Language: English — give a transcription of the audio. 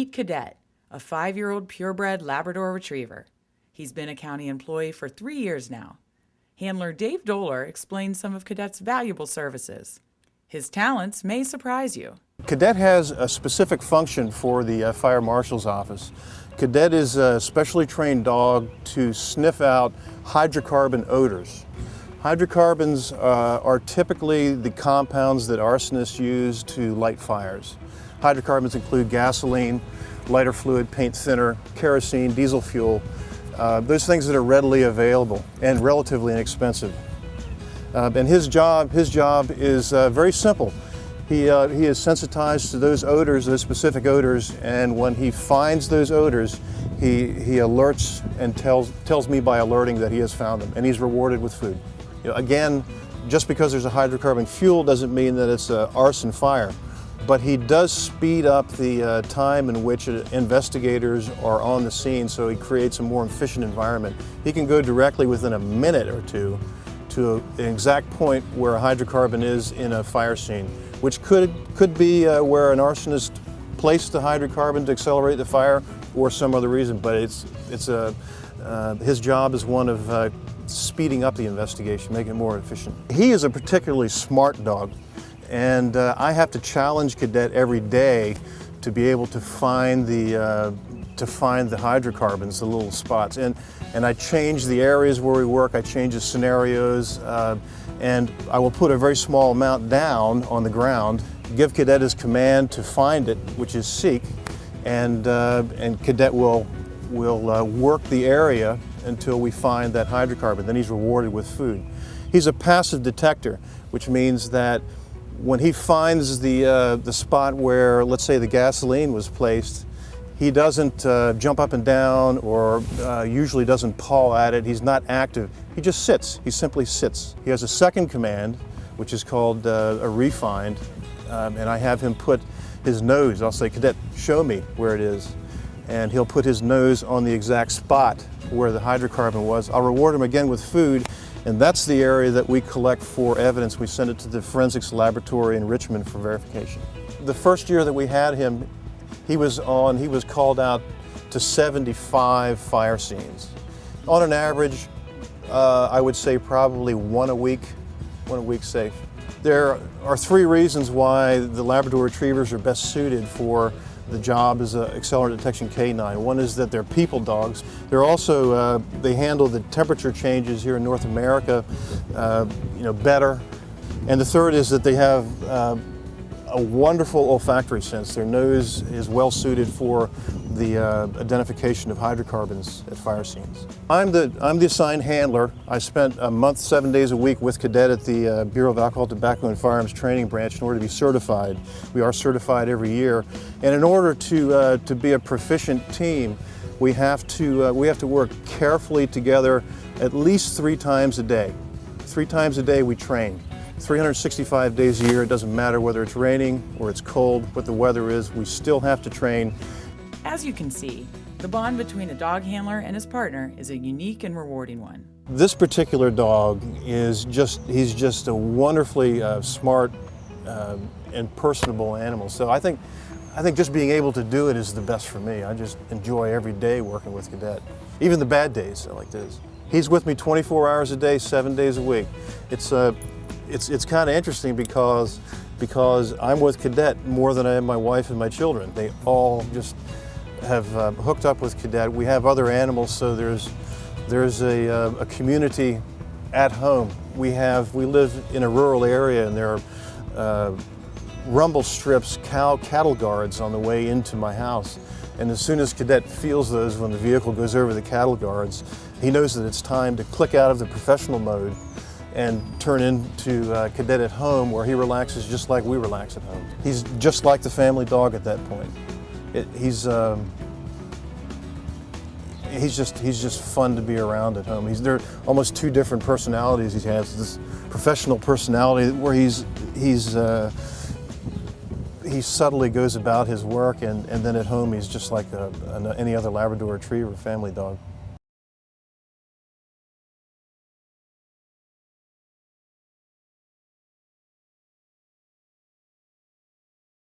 Meet Cadet, a 5-year-old purebred Labrador Retriever. He's been a county employee for 3 years now. Handler Dave Doler explains some of Cadet's valuable services. His talents may surprise you. Cadet has a specific function for the Fire Marshal's Office. Cadet is a specially trained dog to sniff out hydrocarbon odors. Hydrocarbons are typically the compounds that arsonists use to light fires. Hydrocarbons include gasoline, lighter fluid, paint thinner, kerosene, diesel fuel, those things that are readily available and relatively inexpensive. And his job is very simple. He is sensitized to those odors, those specific odors, and when he finds those odors, he alerts and tells me by alerting that he has found them, and he's rewarded with food. Again, just because there's a hydrocarbon fuel doesn't mean that it's an arson fire, but he does speed up the time in which investigators are on the scene, so he creates a more efficient environment. He can go directly within a minute or two to an exact point where a hydrocarbon is in a fire scene, which could be where an arsonist placed the hydrocarbon to accelerate the fire or some other reason, but his job is one of speeding up the investigation, making it more efficient. He is a particularly smart dog, and I have to challenge Cadet every day to be able to find the hydrocarbons, the little spots, and I change the areas where we work. I change the scenarios, and I will put a very small amount down on the ground, give Cadet his command to find it, which is seek, and Cadet will work the area until we find that hydrocarbon. Then he's rewarded with food. He's a passive detector, which means that when he finds the spot where, let's say, the gasoline was placed, he doesn't jump up and down or usually doesn't paw at it. He's not active. He just sits. He simply sits. He has a second command, which is called a refind, and I have him put his nose. I'll say, Cadet, show me where it is. And he'll put his nose on the exact spot where the hydrocarbon was. I'll reward him again with food, and that's the area that we collect for evidence. We send it to the forensics laboratory in Richmond for verification. The first year that we had him, he was called out to 75 fire scenes. On an average, I would say probably one a week safe. There are 3 reasons why the Labrador Retrievers are best suited for the job as an accelerant detection canine. One is that they're people dogs. They're also, they handle the temperature changes here in North America better. And the third is that they have a wonderful olfactory sense. Their nose is well suited for the identification of hydrocarbons at fire scenes. I'm the assigned handler. I spent a month, 7 days a week with Cadet at the Bureau of Alcohol, Tobacco, and Firearms Training Branch in order to be certified. We are certified every year. And in order to be a proficient team, we have to work carefully together at least 3 times a day. 3 times a day we train. 365 days a year, it doesn't matter whether it's raining or it's cold, what the weather is, we still have to train. As you can see, the bond between a dog handler and his partner is a unique and rewarding one. This particular dog he's just a wonderfully smart and personable animal. So I think just being able to do it is the best for me. I just enjoy every day working with Cadet. Even the bad days are like this. He's with me 24 hours a day, 7 days a week. It's kind of interesting because I'm with Cadet more than I am my wife and my children. They all just have hooked up with Cadet. We have other animals, so there's a community at home. We live in a rural area, and there are rumble strips, cattle guards on the way into my house. And as soon as Cadet feels those when the vehicle goes over the cattle guards, he knows that it's time to click out of the professional mode and turn into Cadet at home, where he relaxes just like we relax at home. He's just like the family dog at that point. He's just fun to be around at home. There are almost 2 different personalities he has. This professional personality where he subtly goes about his work, and then at home he's just like any other Labrador Retriever family dog.